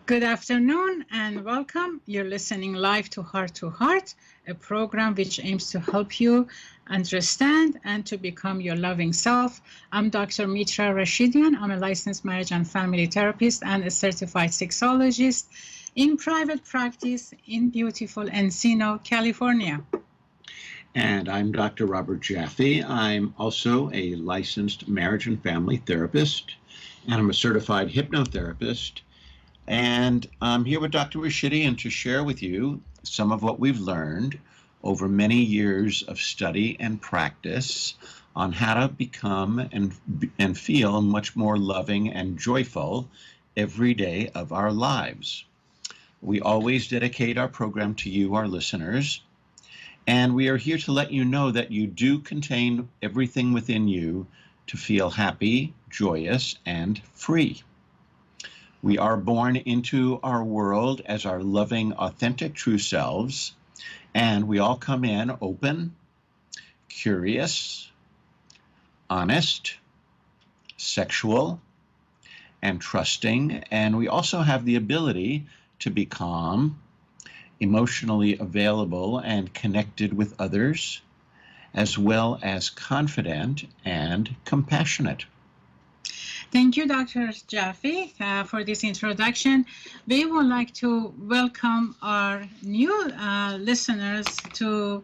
Good afternoon and welcome. You're listening live to Heart-to-Heart, a program which aims to help you understand and to become your loving self. I'm Dr. Mitra Rashidian. I'm a licensed marriage and family therapist and a certified sexologist in private practice in beautiful Encino, California. And I'm Dr. Robert Jaffe. I'm also a licensed marriage and family therapist, and I'm a certified hypnotherapist. And I'm here with Dr. Rashidian to share with you some of what we've learned over many years of study and practice on how to become and feel much more loving and joyful every day of our lives. We always dedicate our program to you, our listeners, and we are here to let you know that you do contain everything within you to feel happy, joyous, and free. We are born into our world as our loving, authentic, true selves, and we all come in open, curious, honest, sexual, and trusting, and we also have the ability to be calm, emotionally available, and connected with others, as well as confident and compassionate. Thank you, Dr. Jaffe, for this introduction. We would like to welcome our new listeners to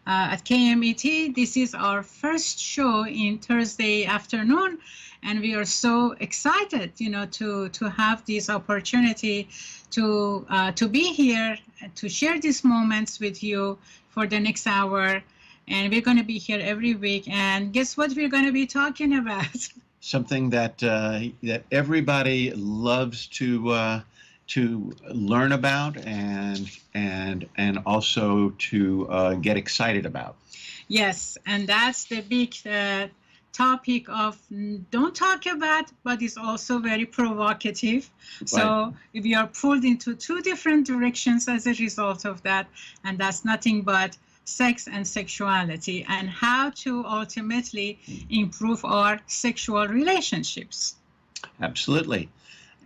at KMET. This is our first show in Thursday afternoon, and we are so excited, to have this opportunity to be here, to share these moments with you for the next hour. And we're going to be here every week. And guess what we're going to be talking about? Something that that everybody loves to learn about and also to get excited about. Yes, and that's the big topic of don't talk about, but it's also very provocative. Right. So if you are pulled into two different directions as a result of that, and that's nothing but sex and sexuality, and how to ultimately improve our sexual relationships. Absolutely.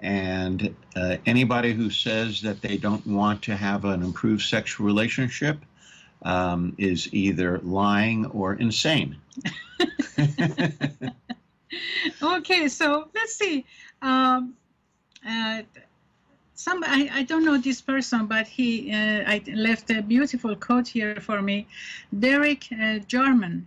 And anybody who says that they don't want to have an improved sexual relationship is either lying or insane. Okay, so let's see. I don't know this person, but I left a beautiful quote here for me. Derek Jarman.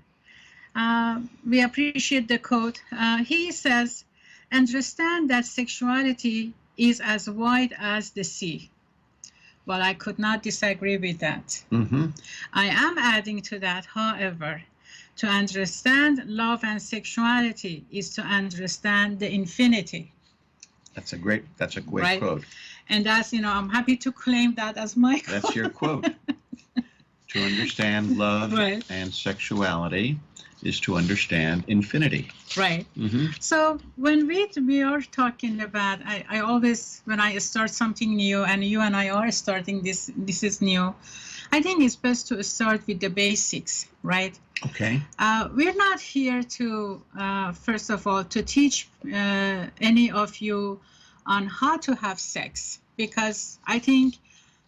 We appreciate the quote. He says, "Understand that sexuality is as wide as the sea." Well, I could not disagree with that. Mm-hmm. I am adding to that, however, to understand love and sexuality is to understand the infinity. That's a great right? Quote. And that's, I'm happy to claim that as my quote. That's your quote. To understand love right. and sexuality is to understand infinity. Right. Mm-hmm. So when we are talking about, I always, when I start something new, and you and I are starting this is new, I think it's best to start with the basics, right? Okay. We're not here to, first of all, to teach any of you on how to have sex, because I think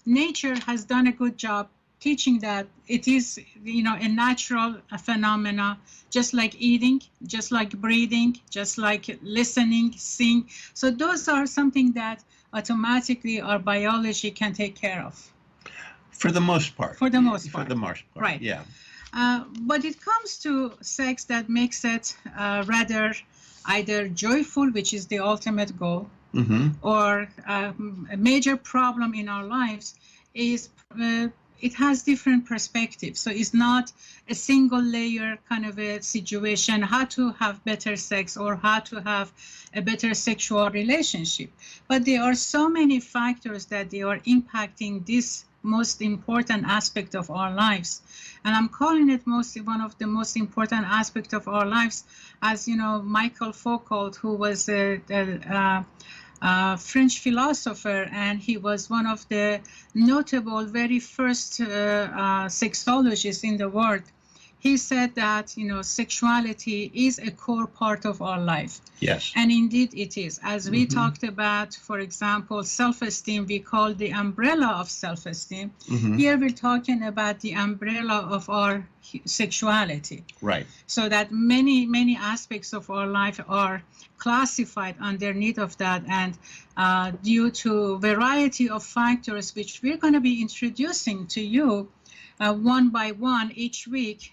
nature has done a good job teaching that it is, a natural phenomena, just like eating, just like breathing, just like listening, seeing. So those are something that automatically our biology can take care of. For the most part. For the most part. For the most part, right. Yeah. But it comes to sex that makes it rather either joyful, which is the ultimate goal, mm-hmm. or a major problem in our lives is it has different perspectives. So it's not a single layer kind of a situation, how to have better sex or how to have a better sexual relationship. But there are so many factors that they are impacting this most important aspect of our lives. And I'm calling it mostly one of the most important aspects of our lives, as Michael Foucault, who was a French philosopher, and he was one of the notable very first sexologists in the world. he said that, sexuality is a core part of our life. Yes. And indeed it is. As we talked about, for example, self-esteem, we call the umbrella of self-esteem. Here we're talking about the umbrella of our sexuality. Right. So that many aspects of our life are classified underneath of that, and due to variety of factors which we're going to be introducing to you one by one each week,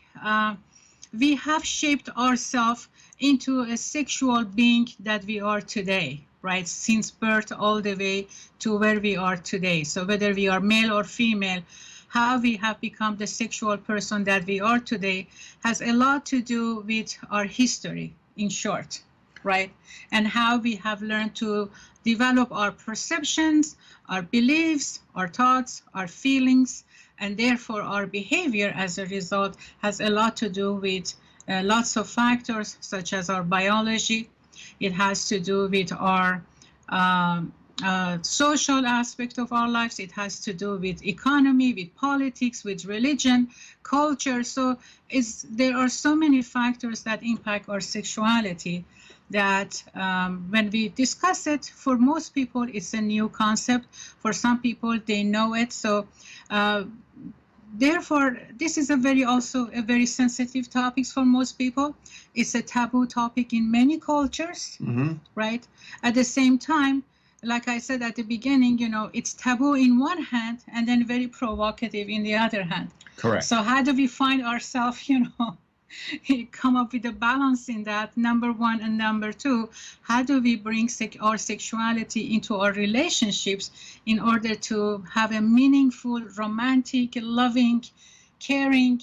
we have shaped ourselves into a sexual being that we are today, right? Since birth all the way to where we are today. So whether we are male or female, how we have become the sexual person that we are today has a lot to do with our history, in short, right? And how we have learned to develop our perceptions, our beliefs, our thoughts, our feelings, and therefore our behavior as a result has a lot to do with lots of factors, such as our biology. It has to do with our social aspect of our lives. It has to do with economy, with politics, with religion, culture. So there are so many factors that impact our sexuality that when we discuss it, for most people, it's a new concept. For some people, they know it. So therefore, this is also a very sensitive topic for most people. It's a taboo topic in many cultures, right? At the same time, like I said at the beginning, it's taboo in one hand and then very provocative in the other hand. Correct. So how do we find ourselves, come up with a balance in that, number one, and number two, how do we bring our sexuality into our relationships in order to have a meaningful, romantic, loving, caring,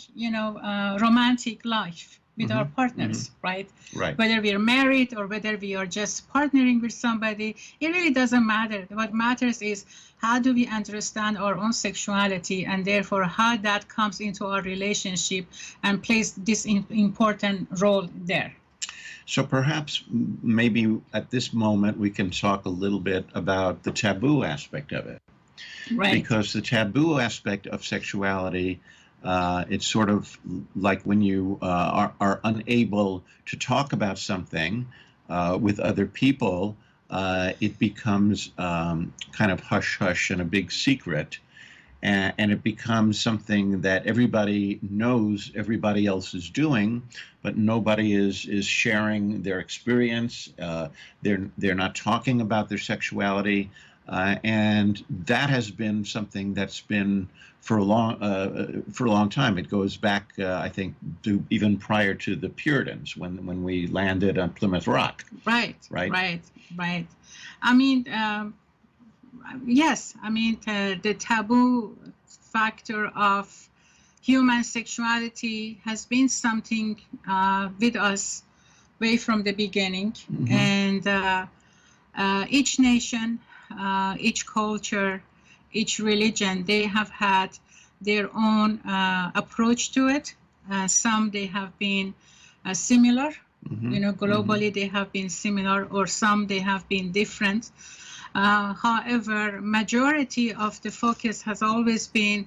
romantic life with our partners, right? Right. Whether we are married or whether we are just partnering with somebody, it really doesn't matter. What matters is how do we understand our own sexuality, and therefore how that comes into our relationship and plays this important role there. So perhaps maybe at this moment we can talk a little bit about the taboo aspect of it. Right. Because the taboo aspect of sexuality, it's sort of like when you are unable to talk about something with other people, it becomes kind of hush-hush and a big secret. And it becomes something that everybody knows everybody else is doing, but nobody is sharing their experience. They're not talking about their sexuality. And that has been something that's been for a long time. It goes back, I think, to even prior to the Puritans, when we landed on Plymouth Rock. Right. I mean, yes. I mean, the taboo factor of human sexuality has been something with us way from the beginning, and each nation, each culture, each religion, they have had their own approach to it. Some they have been similar, globally they have been similar, or some they have been different. However, majority of the focus has always been,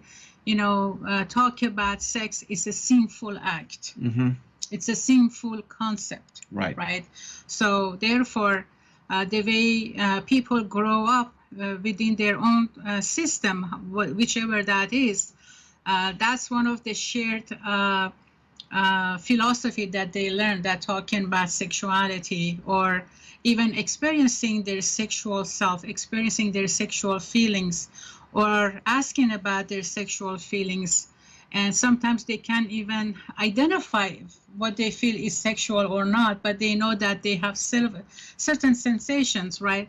talk about sex is a sinful act. It's a sinful concept. Right. So therefore, the way people grow up within their own system, whichever that is, that's one of the shared philosophy that they learn, that talking about sexuality or even experiencing their sexual self, experiencing their sexual feelings, or asking about their sexual feelings. And sometimes they can't even identify what they feel is sexual or not, but they know that they have certain sensations, right?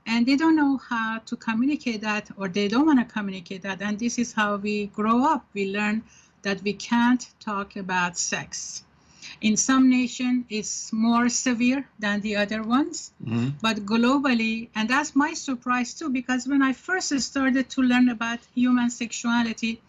And they don't know how to communicate that, or they don't want to communicate that. And this is how we grow up. We learn that we can't talk about sex. In some nations, it's more severe than the other ones, but globally, and that's my surprise too, because when I first started to learn about human sexuality,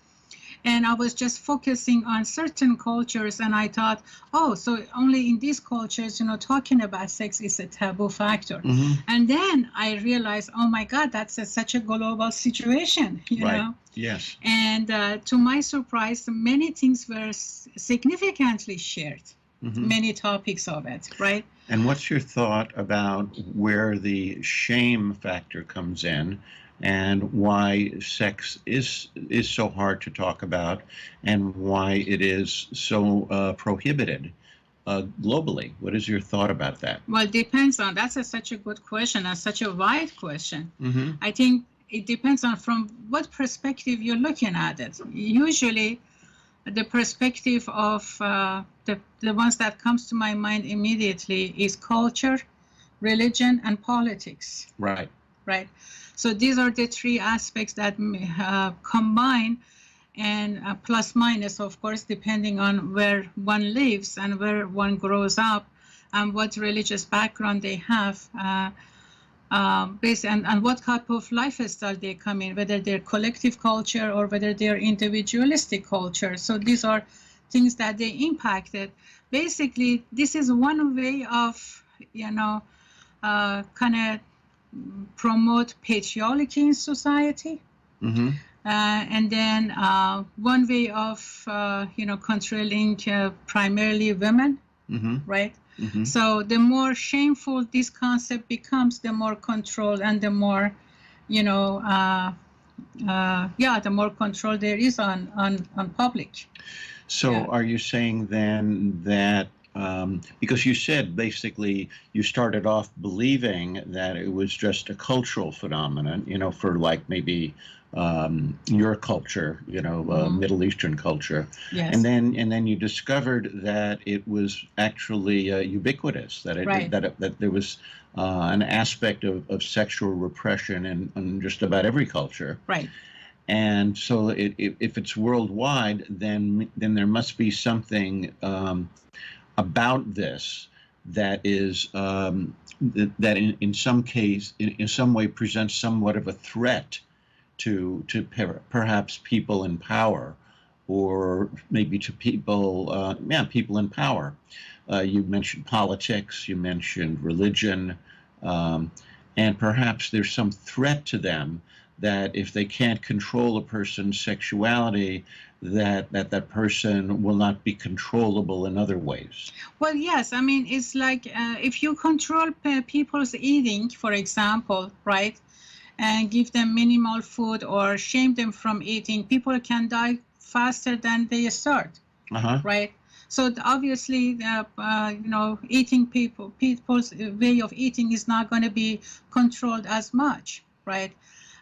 And I was just focusing on certain cultures, and I thought, oh, so only in these cultures, talking about sex is a taboo factor. And then I realized, oh my God, that's such a global situation, you know. Yes. And to my surprise, many things were significantly shared, many topics of it, right? And what's your thought about where the shame factor comes in, and why sex is so hard to talk about, and why it is so prohibited globally? What is your thought about that? Well, it depends on, that's such a good question and such a wide question. I think it depends on from what perspective you're looking at it. Usually, the perspective of the ones that comes to my mind immediately is culture, religion, and politics. Right. Right. So these are the three aspects that combine, and plus minus, of course, depending on where one lives and where one grows up and what religious background they have, and what type of lifestyle they come in, whether they're collective culture or whether they're individualistic culture. So these are things that they impacted. Basically, this is one way of, kind of promote patriarchy in society. And then one way of, controlling primarily women, right? So the more shameful this concept becomes, the more control and the more, the more control there is on public. So are you saying then that, because you said basically you started off believing that it was just a cultural phenomenon, for like maybe your culture, Middle Eastern culture, yes. and then you discovered that it was actually ubiquitous, that that there was an aspect of sexual repression in just about every culture, right? And so if it's worldwide, then there must be something about this that is that in some case, in some way, presents somewhat of a threat to perhaps people in power, or maybe to people people in power. You mentioned politics, you mentioned religion, and perhaps there's some threat to them, that if they can't control a person's sexuality, that person will not be controllable in other ways. Well, yes. I mean, it's like if you control people's eating, for example, right, and give them minimal food or shame them from eating, people can die faster than they start, right? So obviously, people's way of eating is not going to be controlled as much, right?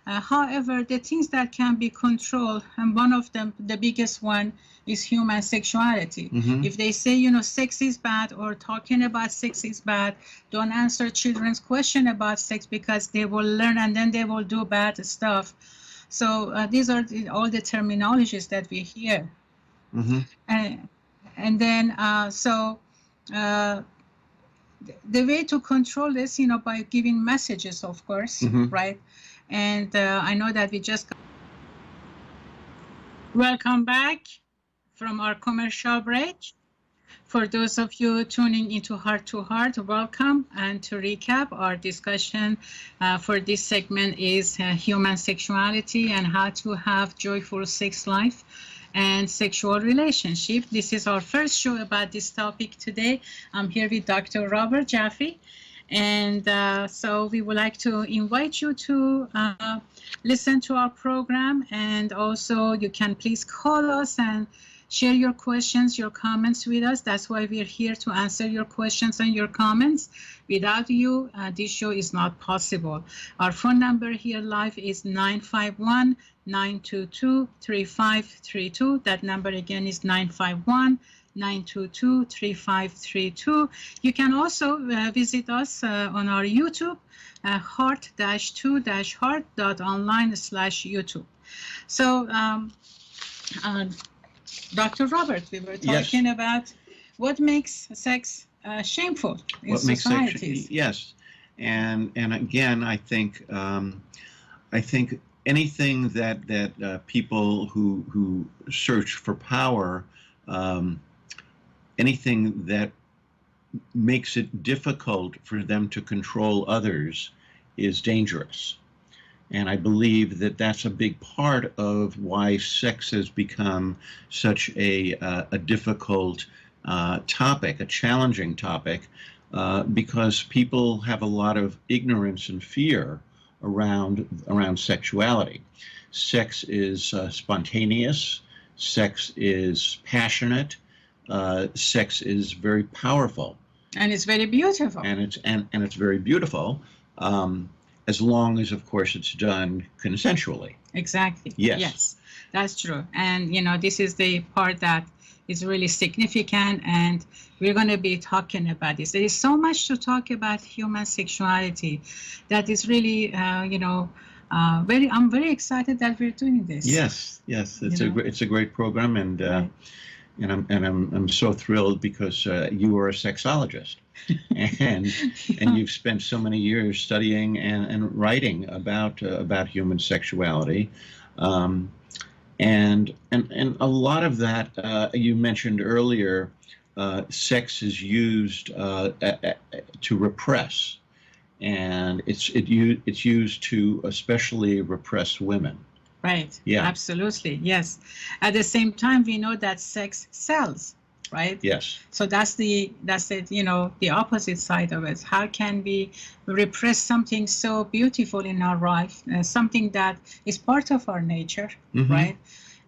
However, the things that can be controlled, and one of them, the biggest one, is human sexuality. If they say, sex is bad, or talking about sex is bad, don't answer children's question about sex because they will learn and then they will do bad stuff. So these are all the terminologies that we hear. And then, the way to control this, by giving messages, of course, right? And I know that we just welcome back from our commercial break. For those of you tuning into Heart-to-Heart, welcome. And to recap, our discussion for this segment is human sexuality and how to have joyful sex life and sexual relationship. This is our first show about this topic today. I'm here with Dr. Robert Jaffe. And so we would like to invite you to listen to our program, and also you can please call us and share your questions, your comments with us. That's why we're here, to answer your questions and your comments. Without you, this show is not possible. Our phone number here live is 951-922-3532. That number again is 951-922-3532. You can also visit us on our YouTube, heart-2-heart.online/YouTube. So, Dr. Robert, we were talking about what makes sex shameful in societies. Yes, and again, I think anything that people who search for power, anything that makes it difficult for them to control others is dangerous. And I believe that that's a big part of why sex has become such a difficult topic, a challenging topic, because people have a lot of ignorance and fear around sexuality. Sex is spontaneous. Sex is passionate. Sex is very powerful. And it's very beautiful. And it's very beautiful, as long as, of course, it's done consensually. Exactly. Yes. Yes, that's true. And, this is the part that is really significant, and we're going to be talking about this. There is so much to talk about human sexuality that is really, I'm very excited that we're doing this. Yes, it's a great program, and Right. I'm so thrilled because you are a sexologist, and you've spent so many years studying and writing about human sexuality, and a lot of that you mentioned earlier. Sex is used to repress, and it's used to especially repress women. Right. Yeah. Absolutely. Yes. At the same time, we know that sex sells, right? Yes. So that's the opposite side of it. How can we repress something so beautiful in our life, something that is part of our nature, Mm-hmm. right?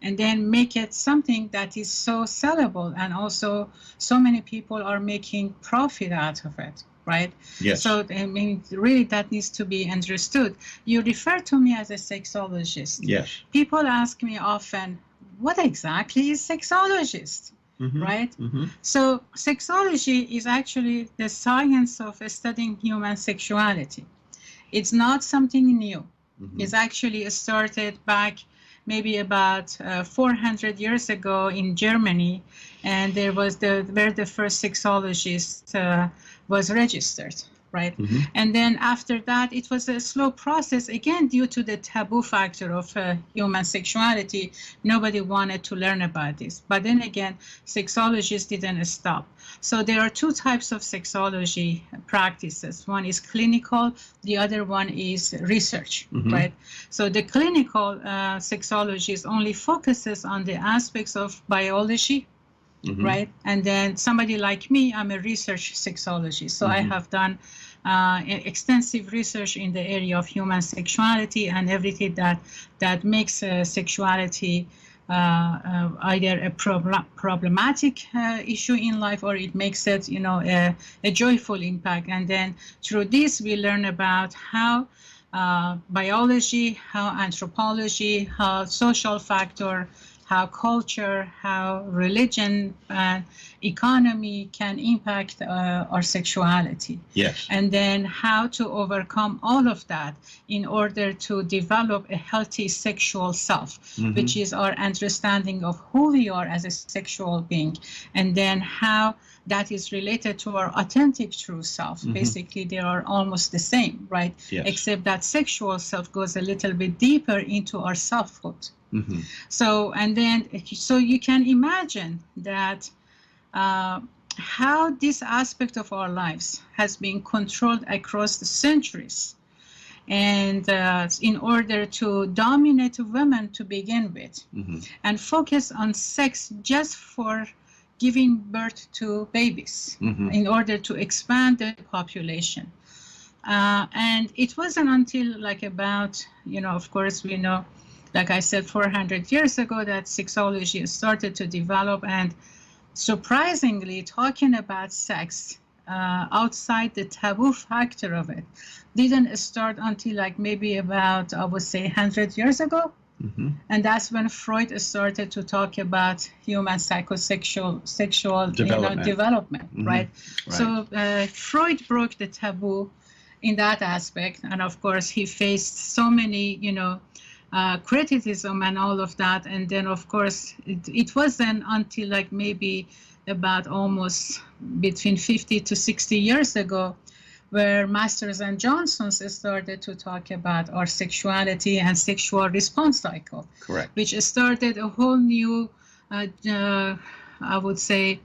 And then make it something that is so sellable, and also so many people are making profit out of it. Right? Yes. So, I mean, really that needs to be understood. You refer to me as a sexologist. Yes. People ask me often, what exactly is sexologist? Mm-hmm. Right? Mm-hmm. So sexology is actually the science of studying human sexuality. It's not something new. Mm-hmm. It's actually started back maybe about 400 years ago in Germany, and there was where the first sexologist was registered, right? Mm-hmm. And then after that, it was a slow process, again, due to the taboo factor of human sexuality. Nobody wanted to learn about this. But then again, sexologists didn't stop. So there are two types of sexology practices. One is clinical, the other one is research, Mm-hmm. right? So the clinical sexologist only focuses on the aspects of biology, Mm-hmm. right? And then somebody like me, I'm a research sexologist. So I Mm-hmm. have done extensive research in the area of human sexuality and everything that makes sexuality either a problematic issue in life, or it makes it, a joyful impact. And then through this, we learn about how biology, how anthropology, how social factor, how culture, how religion and economy can impact our sexuality. Yes. And then how to overcome all of that in order to develop a healthy sexual self, Mm-hmm. which is our understanding of who we are as a sexual being, and then how that is related to our authentic true self. Mm-hmm. Basically, they are almost the same, right? Yes. Except that sexual self goes a little bit deeper into our selfhood. Mm-hmm. So you can imagine that how this aspect of our lives has been controlled across the centuries, and in order to dominate women to begin with, Mm-hmm. and focus on sex just for giving birth to babies, Mm-hmm. in order to expand the population. And it wasn't until about, of course, we know, like I said, 400 years ago, that sexology started to develop. And surprisingly, talking about sex outside the taboo factor of it didn't start until maybe about, I would say, 100 years ago. Mm-hmm. And that's when Freud started to talk about human sexual development, Mm-hmm. right? Right. So Freud broke the taboo in that aspect. And of course, he faced so many, criticism and all of that. And then, of course, it wasn't until maybe about almost between 50 to 60 years ago where Masters and Johnsons started to talk about our sexuality and sexual response cycle. Correct. Which started a whole new, I would say,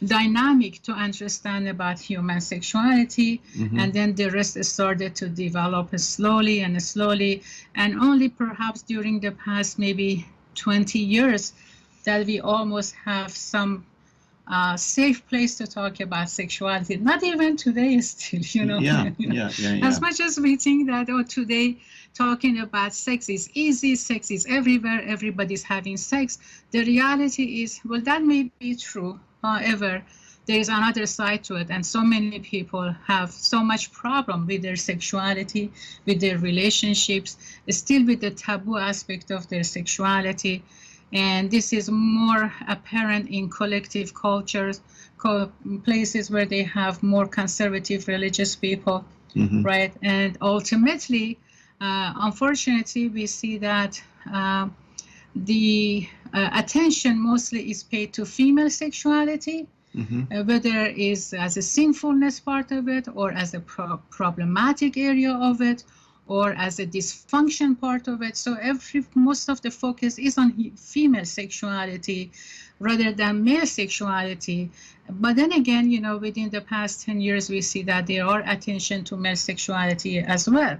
dynamic to understand about human sexuality. And then the rest started to develop slowly and slowly, and only perhaps during the past maybe 20 years that we almost have some safe place to talk about sexuality. Not even today still, As much as we think that, today talking about sex is easy, sex is everywhere, everybody's having sex, the reality is, well, that may be true. However, there is another side to it, and so many people have so much problem with their sexuality, with their relationships, still with the taboo aspect of their sexuality. And this is more apparent in collective cultures, places where they have more conservative religious people, right? And ultimately, unfortunately, we see that the attention mostly is paid to female sexuality, whether it is as a sinfulness part of it, or as a problematic area of it, or as a dysfunction part of it. So most of the focus is on female sexuality rather than male sexuality. But then again, within the past 10 years, we see that there are attention to male sexuality as well.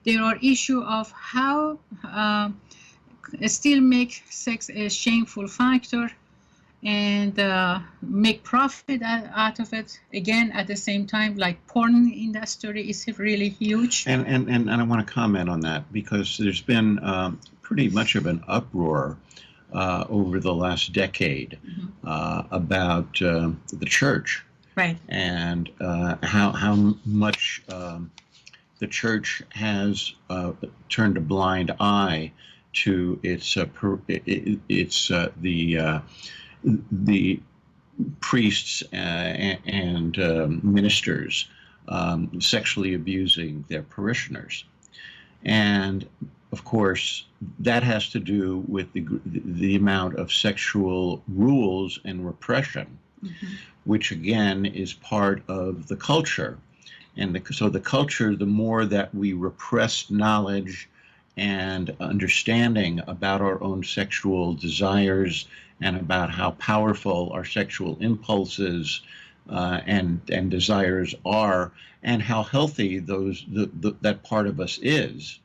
There are issues of how still make sex a shameful factor and make profit out of it. Again, at the same time, like porn industry is really huge. And I want to comment on that, because there's been pretty much of an uproar over the last decade about the church, right? And how much the church has turned a blind eye to the priests and ministers sexually abusing their parishioners. And of course, that has to do with the amount of sexual rules and repression, which again is part of the culture. And so the culture, the more that we repress knowledge and understanding about our own sexual desires and about how powerful our sexual impulses and desires are, and how healthy that part of us is,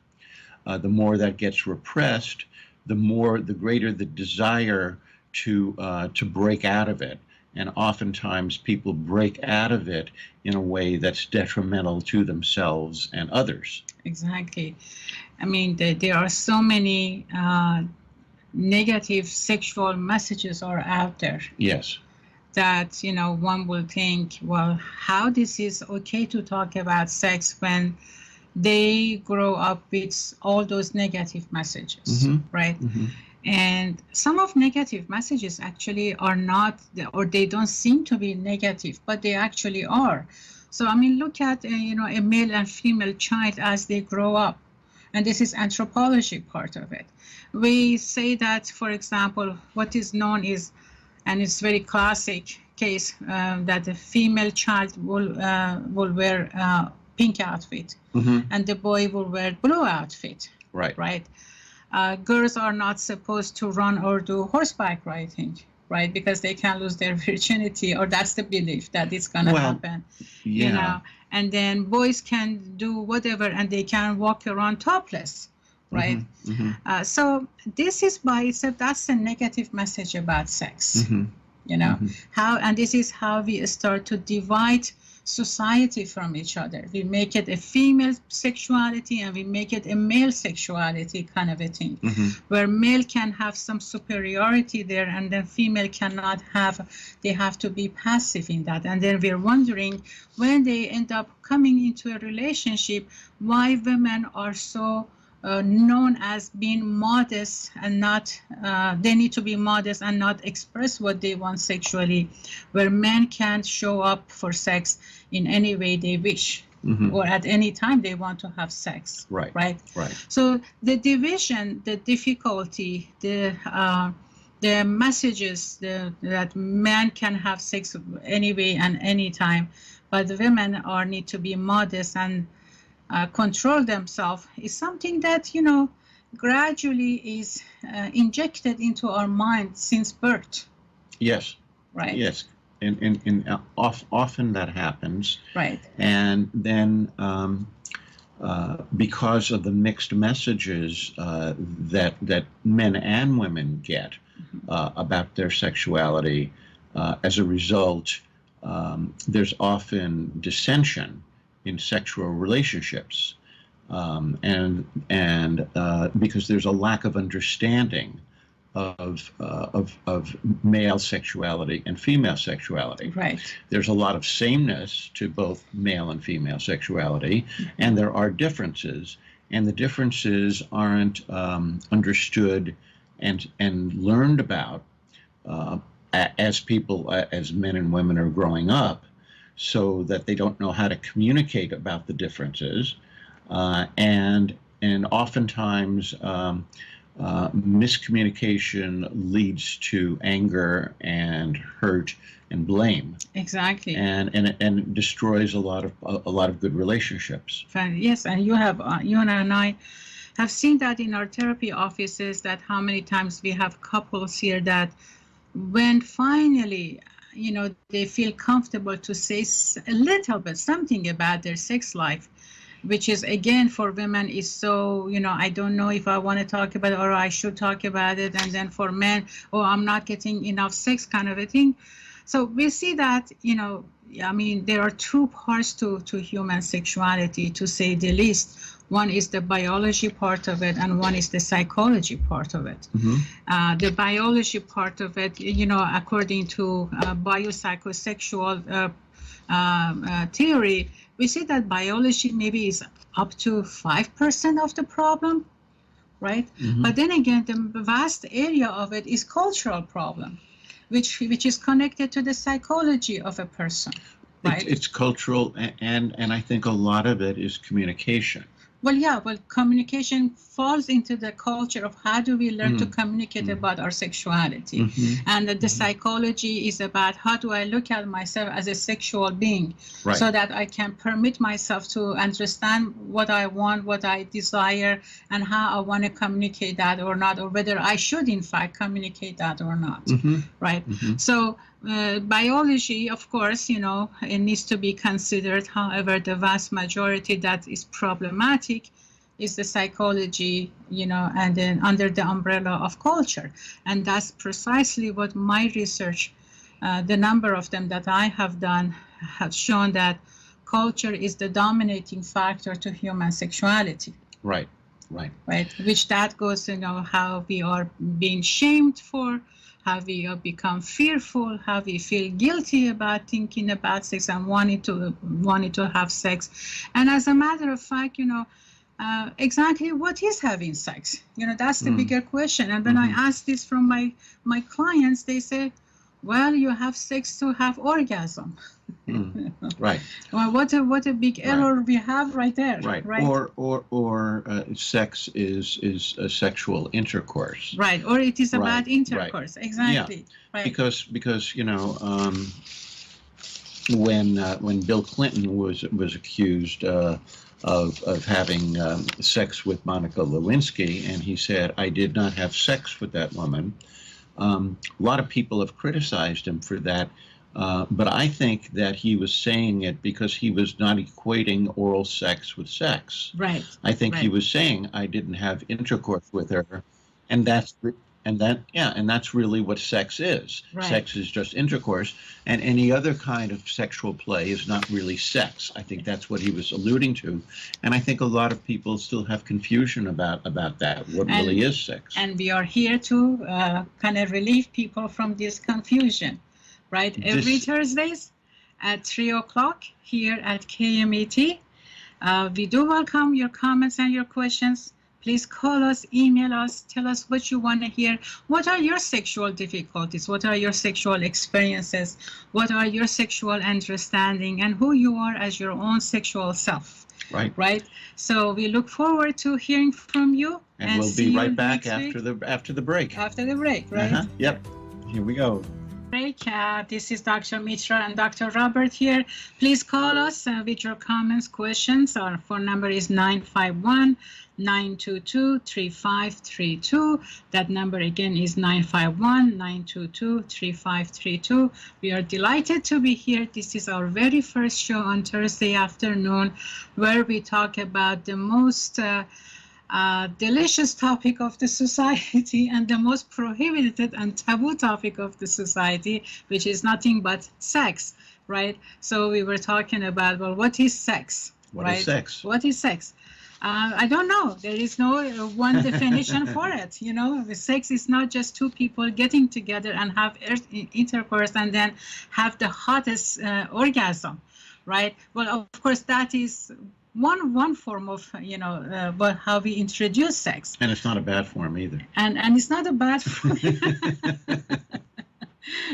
the more that gets repressed, the greater the desire to break out of it. And oftentimes people break out of it in a way that's detrimental to themselves and others. Exactly. I mean, there are so many negative sexual messages are out there. Yes. That, one will think, well, how this is okay to talk about sex when they grow up with all those negative messages, right? And some of negative messages actually are not, or they don't seem to be negative, but they actually are. So, I mean, look at, a male and female child as they grow up. And this is anthropology part of it. We say that, for example, what is known is, and it's very classic case, that the female child will wear pink outfit, and the boy will wear blue outfit. Right. Girls are not supposed to run or do horseback riding, right? Because they can lose their virginity, or that's the belief that it's gonna happen. Yeah. And then boys can do whatever, and they can walk around topless, right? So this is by itself, that's a negative message about sex, how, and this is how we start to divide society from each other. We make it a female sexuality and we make it a male sexuality kind of a thing, where male can have some superiority there and then female cannot have, they have to be passive in that. And then we're wondering, when they end up coming into a relationship, why women are so known as being modest and not, they need to be modest and not express what they want sexually, where men can't show up for sex in any way they wish, or at any time they want to have sex. Right. So the division, the difficulty, the messages that man can have sex anyway and anytime, but the women are need to be modest and control themselves, is something that, gradually is injected into our mind since birth. Yes. Right. Yes. Often that happens. Right. And then because of the mixed messages that men and women get about their sexuality, as a result, there's often dissension in sexual relationships, and because there's a lack of understanding of male sexuality and female sexuality. Right. There's a lot of sameness to both male and female sexuality, and there are differences, and the differences aren't understood and learned about as men and women are growing up, so that they don't know how to communicate about the differences, and oftentimes miscommunication leads to anger and hurt and blame. Exactly. And it destroys a lot of good relationships. Yes, and you and I have seen that in our therapy offices, that how many times we have couples here that when finally they feel comfortable to say a little bit something about their sex life, which is, again, for women is so, I don't know if I want to talk about it or I should talk about it. And then for men, oh, I'm not getting enough sex, kind of a thing. So we see that, there are two parts to human sexuality, to say the least. One is the biology part of it, and one is the psychology part of it. Mm-hmm. The biology part of it, according to biopsychosexual theory, we see that biology maybe is up to 5% of the problem, right? Mm-hmm. But then again, the vast area of it is cultural problem, which is connected to the psychology of a person, right? It's cultural, and I think a lot of it is communication. Well, communication falls into the culture of how do we learn to communicate about our sexuality. Mm-hmm. And the psychology is about how do I look at myself as a sexual being, right, so that I can permit myself to understand what I want, what I desire, and how I want to communicate that or not, or whether I should, in fact, communicate that or not, right? Mm-hmm. So biology, of course, it needs to be considered. However, the vast majority that is problematic is the psychology, and then under the umbrella of culture. And that's precisely what my research, the number of them that I have done, have shown that culture is the dominating factor to human sexuality. Right. Which that goes, how we are being shamed for, how we become fearful, how we feel guilty about thinking about sex and wanting to have sex. And as a matter of fact, exactly what is having sex? That's the bigger question. And when I ask this from my clients, they say, well, you have sex to have orgasm. Right. Well, what a big error we have right there. Right. Or sex is a sexual intercourse. Right. Or it is about intercourse. Right. Exactly. Yeah. Right. Because when Bill Clinton was accused of having sex with Monica Lewinsky, and he said, I did not have sex with that woman. A lot of people have criticized him for that, but I think that he was saying it because he was not equating oral sex with sex. Right. I think he was saying I didn't have intercourse with her, and that's really what sex is. Right. Sex is just intercourse, and any other kind of sexual play is not really sex. I think that's what he was alluding to, and I think a lot of people still have confusion about that. What really is sex? And we are here to kind of relieve people from this confusion, right? Every Thursdays at 3:00 here at KMET. We do welcome your comments and your questions. Please call us, email us, tell us what you want to hear. What are your sexual difficulties? What are your sexual experiences? What are your sexual understanding, and who you are as your own sexual self? Right. So we look forward to hearing from you. And we'll be right back after the break. After the break, right? Yep. Here we go. Break. This is Dr. Mitra and Dr. Robert here. Please call us with your comments, questions. Our phone number is 951-922-3532. That number again is 951-922-3532. We are delighted to be here. This is our very first show on Thursday afternoon, where we talk about the most delicious topic of the society and the most prohibited and taboo topic of the society, which is nothing but sex, right? So we were talking about, well, what is sex? What is sex? What is sex? I don't know. There is no one definition for it. You know, the sex is not just two people getting together and have intercourse and then have the hottest orgasm, right? Well, of course, that is one form of, but how we introduce sex. And it's not a bad form either. And it's not a bad form.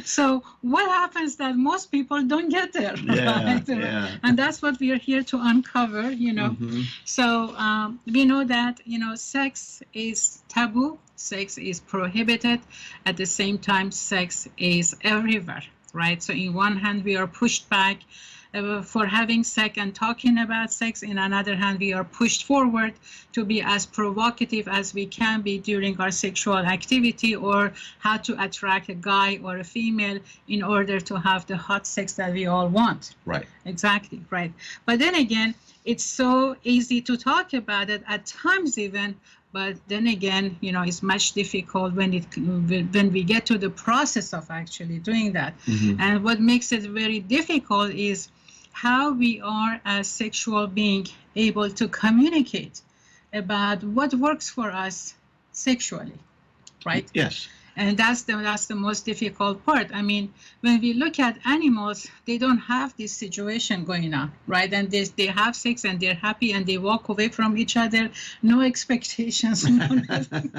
So what happens that most people don't get there, right? Yeah. And that's what we are here to uncover, Mm-hmm. So we know that, sex is taboo, sex is prohibited. At the same time, sex is everywhere, right? So in one hand, we are pushed back for having sex and talking about sex. In another hand, we are pushed forward to be as provocative as we can be during our sexual activity, or how to attract a guy or a female in order to have the hot sex that we all want. Right. Exactly, right. But then again, it's so easy to talk about it at times even, but then again, it's much difficult when we get to the process of actually doing that. Mm-hmm. And what makes it very difficult is how we are as sexual being able to communicate about what works for us sexually, right? Yes. And that's the most difficult part. I mean, when we look at animals, they don't have this situation going on, right? And they have sex and they're happy and they walk away from each other, no expectations, no nothing,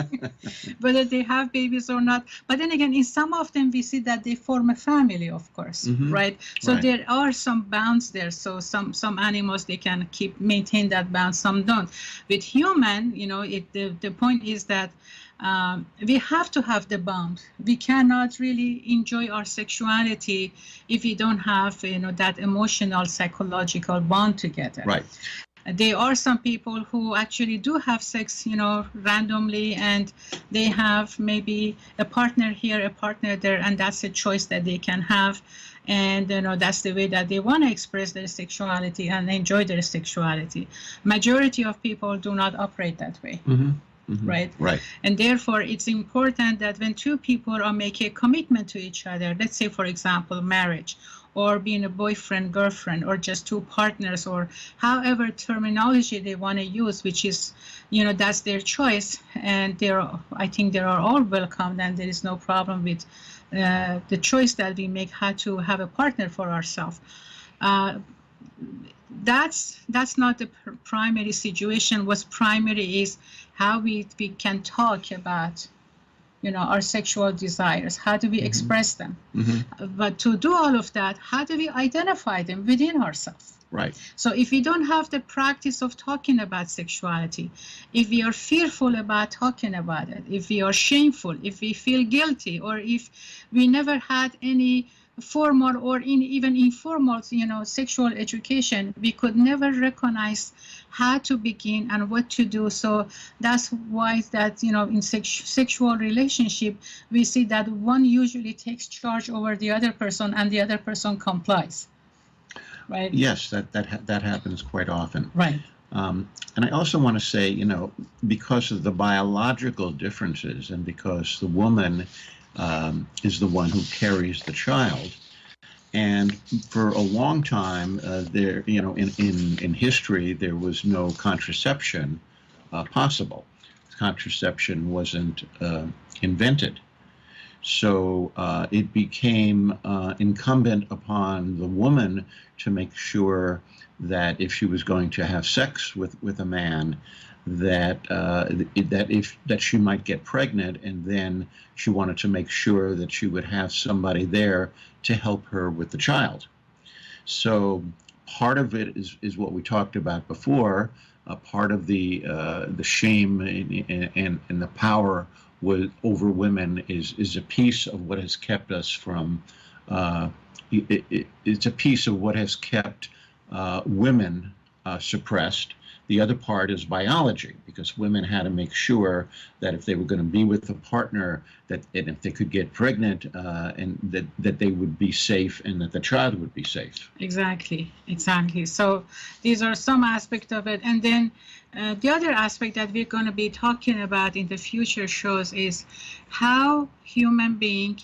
whether they have babies or not. But then again, in some of them, we see that they form a family, of course, mm-hmm. right? So right. There are some bounds there. So some animals, they can maintain that bound, some don't. With human, the point is that we have to have the bond. We cannot really enjoy our sexuality if we don't have, that emotional, psychological bond together. Right. There are some people who actually do have sex, randomly, and they have maybe a partner here, a partner there, and that's a choice that they can have. And, that's the way that they want to express their sexuality and enjoy their sexuality. Majority of people do not operate that way. Mm-hmm. Mm-hmm. Right. And therefore, it's important that when two people are making a commitment to each other, let's say, for example, marriage, or being a boyfriend, girlfriend, or just two partners, or however terminology they want to use, which is, that's their choice. And I think they are all welcome, and there is no problem with the choice that we make how to have a partner for ourselves. That's not the primary situation. What's primary is how we can talk about, our sexual desires. How do we mm-hmm. express them? Mm-hmm. But to do all of that, how do we identify them within ourselves? Right. So if we don't have the practice of talking about sexuality, if we are fearful about talking about it, if we are shameful, if we feel guilty, or if we never had any formal or even informal, sexual education, we could never recognize how to begin and what to do. So that's why that, in sexual relationship, we see that one usually takes charge over the other person and the other person complies. Right? Yes, that happens quite often. Right. And I also want to say, because of the biological differences and because the woman is the one who carries the child. And for a long time, in history, there was no contraception possible. Contraception wasn't invented. So it became incumbent upon the woman to make sure that if she was going to have sex with a man, that she might get pregnant, and then she wanted to make sure that she would have somebody there to help her with the child. So part of it is what we talked about before. Part of the shame and the power over women is a piece of what has kept us from. It's a piece of what has kept women suppressed. The other part is biology, because women had to make sure that if they were going to be with a partner, and if they could get pregnant, and that they would be safe and that the child would be safe. Exactly. So these are some aspects of it. And then the other aspect that we're going to be talking about in the future shows is how human being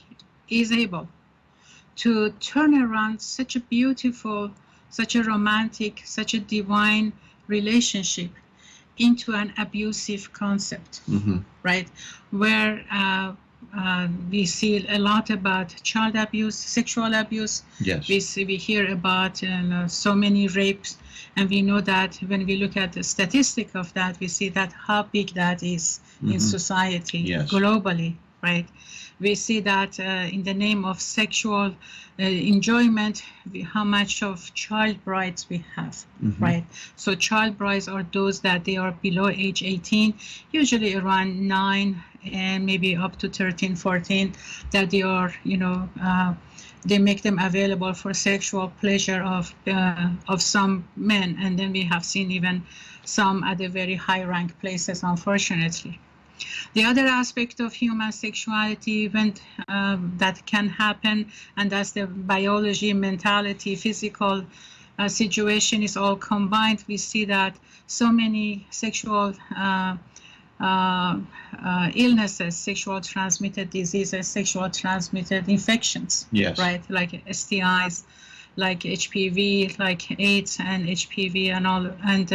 is able to turn around such a beautiful, such a romantic, such a divine relationship into an abusive concept, right? Where we see a lot about child abuse, sexual abuse. Yes. We hear about so many rapes, and we know that when we look at the statistic of that, we see that how big that is in society, globally, right? We see that in the name of sexual enjoyment, how much of child brides we have, right? So child brides are those that they are below age 18, usually around 9 and maybe up to 13, 14, that they are, they make them available for sexual pleasure of some men. And then we have seen even some at the very high rank places, unfortunately. The other aspect of human sexuality that can happen, and that's the biology, mentality, physical situation is all combined. We see that so many sexual illnesses, sexual transmitted diseases, sexual transmitted infections, right? Like STIs, like HPV, like AIDS and HPV and all, and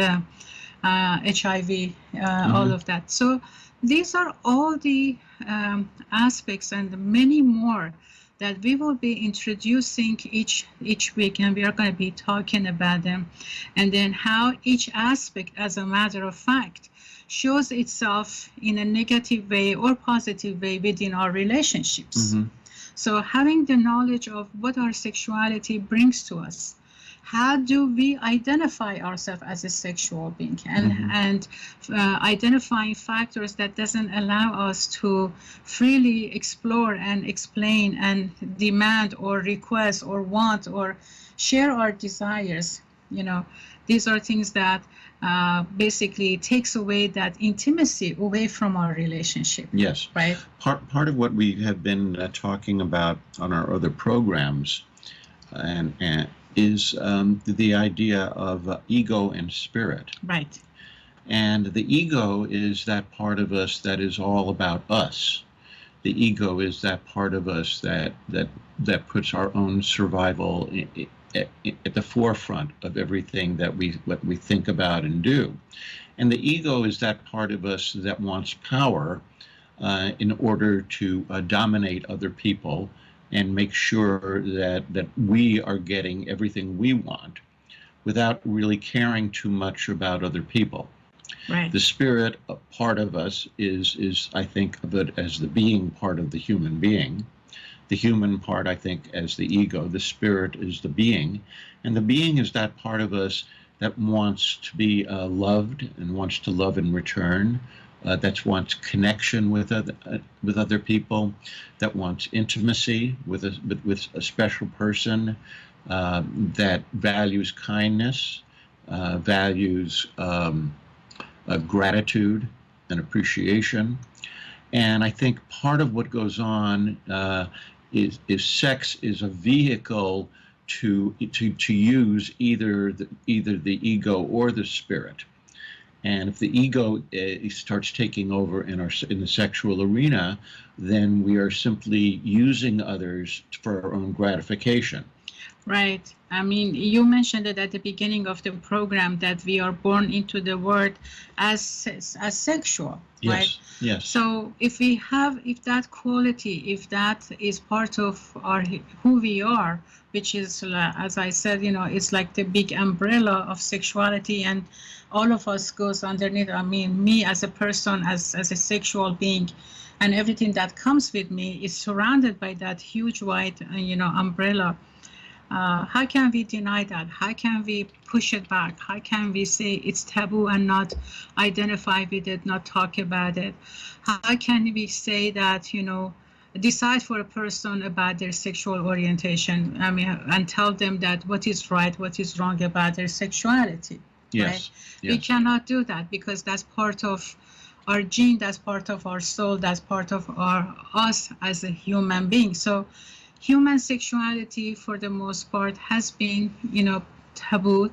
HIV, all of that. So these are all the aspects and many more that we will be introducing each week, and we are going to be talking about them, and then how each aspect, as a matter of fact, shows itself in a negative way or positive way within our relationships. So having the knowledge of what our sexuality brings to us, how do we identify ourselves as a sexual being, and identifying factors that doesn't allow us to freely explore and explain and demand or request or want or share our desires. These are things that basically takes away that intimacy away from our relationship. Yes. Right. Part of what we have been talking about on our other programs and is the idea of ego and spirit. Right. And the ego is that part of us that is all about us. The ego is that part of us that puts our own survival at the forefront of everything that we think about and do. And the ego is that part of us that wants power in order to dominate other people and make sure that we are getting everything we want without really caring too much about other people. Right. The spirit part of us is I think of it as the being part of the human being. The human part, I think, as the ego. The spirit is the being. And the being is that part of us that wants to be loved and wants to love in return. That wants connection with other people, that wants intimacy with a special person, that values kindness, values gratitude and appreciation. And I think part of what goes on is sex is a vehicle to use either the ego or the spirit. And if the ego starts taking over in the sexual arena, then we are simply using others for our own gratification. Right. I mean, you mentioned it at the beginning of the program that we are born into the world as sexual, yes. right? Yes. So if that quality, if that is part of who we are, which is, as I said, it's like the big umbrella of sexuality, and all of us goes underneath. I mean, me as a person, as a sexual being, and everything that comes with me is surrounded by that huge white, umbrella. How can we deny that? How can we push it back? How can we say it's taboo and not identify with it, not talk about it? How can we say that, decide for a person about their sexual orientation, and tell them that what is right, what is wrong about their sexuality? Yes. Right? Yes. We cannot do that because that's part of our gene, that's part of our soul, that's part of us as a human being. So human sexuality for the most part has been taboo,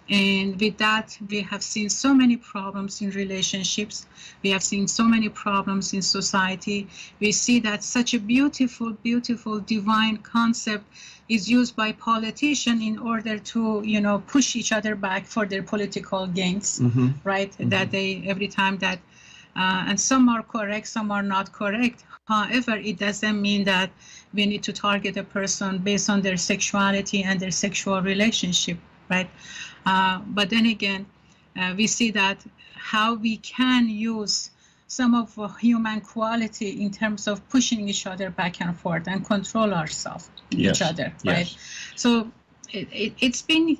and with that we have seen so many problems in relationships, we have seen so many problems in society. We see that such a beautiful divine concept is used by politicians in order to push each other back for their political gains. Right? That they every time that and some are correct, some are not correct. However, it doesn't mean that we need to target a person based on their sexuality and their sexual relationship, right? But then again, we see that how we can use some of human quality in terms of pushing each other back and forth and control ourselves, each other, right? Yes. So it's been,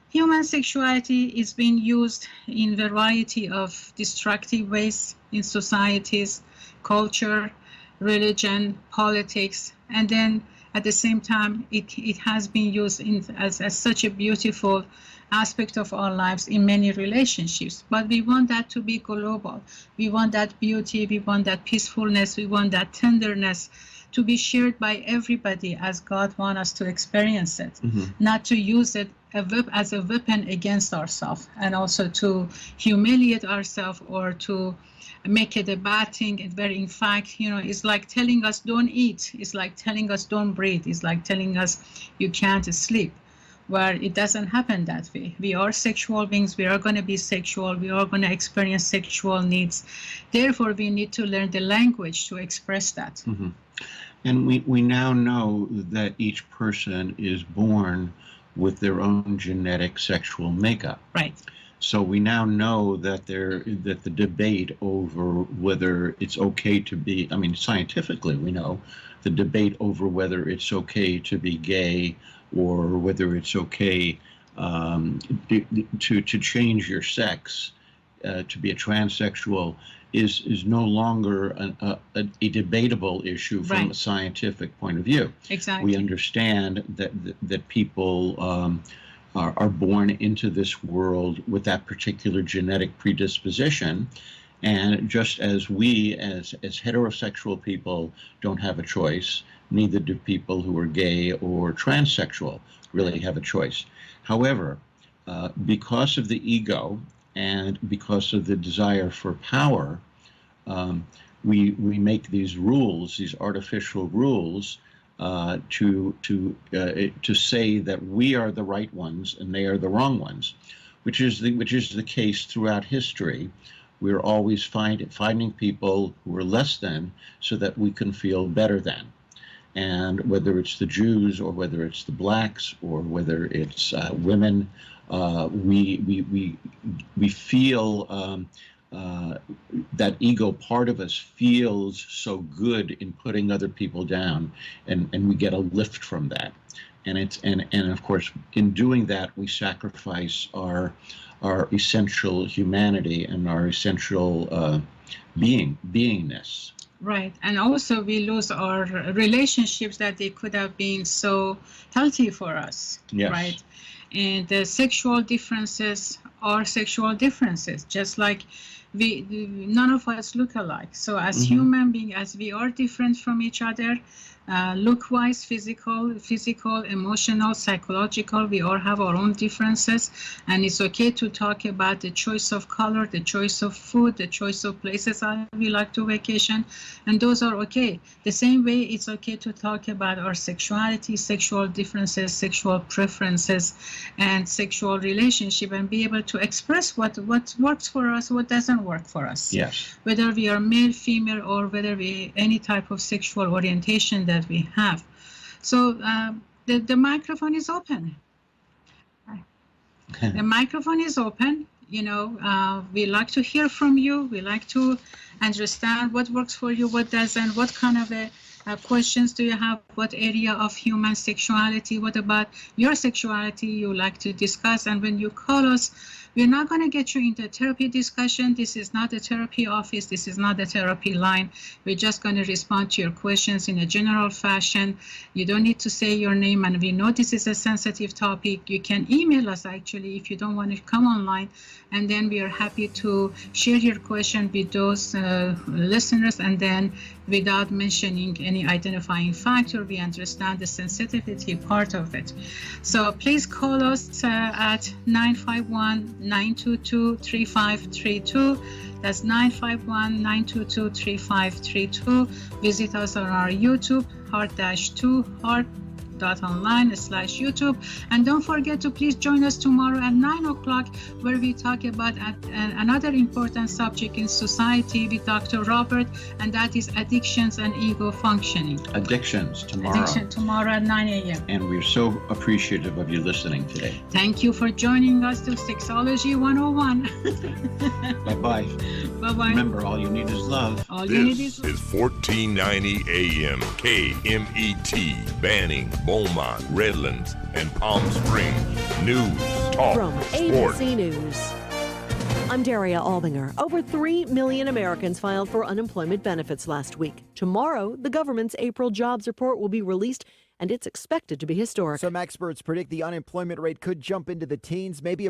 human sexuality is being used in a variety of destructive ways in societies, culture, religion, politics, and then at the same time, it has been used as such a beautiful aspect of our lives in many relationships. But we want that to be global. We want that beauty, we want that peacefulness, we want that tenderness to be shared by everybody as God wants us to experience it, not to use it as a weapon against ourselves, and also to humiliate ourselves or to make it a bad thing, where in fact, it's like telling us don't eat, it's like telling us don't breathe, it's like telling us you can't sleep, where it doesn't happen that way. We are sexual beings, we are going to be sexual, we are going to experience sexual needs. Therefore, we need to learn the language to express that. And we now know that each person is born with their own genetic sexual makeup. Right. So we now know that that the debate over whether it's okay to be, scientifically we know, the debate over whether it's okay to be gay or whether it's okay to change your sex, to be a transsexual, is no longer a debatable issue from a scientific point of view. Exactly. We understand that people are born into this world with that particular genetic predisposition, and just as we as heterosexual people don't have a choice, neither do people who are gay or transsexual really have a choice. However, because of the ego and because of the desire for power, we make these rules, these artificial rules, to say that we are the right ones and they are the wrong ones, which is the case throughout history. We're always finding people who are less than so that we can feel better than. And whether it's the Jews or whether it's the blacks or whether it's women, we feel that ego part of us feels so good in putting other people down, and we get a lift from that. And of course, in doing that, we sacrifice our essential humanity and our essential beingness. Right. And also we lose our relationships that they could have been so healthy for us. Yes. Right. And the sexual differences are sexual differences, just like none of us look alike. So as human beings, as we are different from each other, look-wise, physical, emotional, psychological, we all have our own differences, and it's okay to talk about the choice of color, the choice of food, the choice of places we like to vacation, and those are okay. The same way it's okay to talk about our sexuality, sexual differences, sexual preferences, and sexual relationship, and be able to express what works for us, what doesn't work for us. Yes. Whether we are male, female, or whether we any type of sexual orientation that we have. So the microphone is open. The microphone is open. We like to hear from you. We like to understand what works for you, what doesn't, what kind of questions do you have, what area of human sexuality, what about your sexuality you like to discuss. And when you call us, we're not going to get you into a therapy discussion. This is not a therapy office. This is not a therapy line. We're just going to respond to your questions in a general fashion. You don't need to say your name, and we know this is a sensitive topic. You can email us, actually, if you don't want to come online, and then we are happy to share your question with those listeners, and then without mentioning any identifying factor, we understand the sensitivity part of it. So please call us at 951-922-3532. That's 951-922-3532. Visit us on our YouTube, Heart-2-Heart.online/YouTube. And don't forget to please join us tomorrow at 9 o'clock, where we talk about another important subject in society with Dr. Robert, and that is addictions and ego functioning. Addictions tomorrow. Addiction tomorrow at 9 a.m. And we're so appreciative of you listening today. Thank you for joining us to Sexology 101. Bye-bye. Bye-bye. Remember, all you need is love. All you need This is is 1490 AM KMET, Banning, Beaumont, Redlands, and Palm Springs. News, talk, From sport. ABC News, I'm Daria Albinger. Over 3 million Americans filed for unemployment benefits last week. Tomorrow, the government's April jobs report will be released, and it's expected to be historic. Some experts predict the unemployment rate could jump into the teens, maybe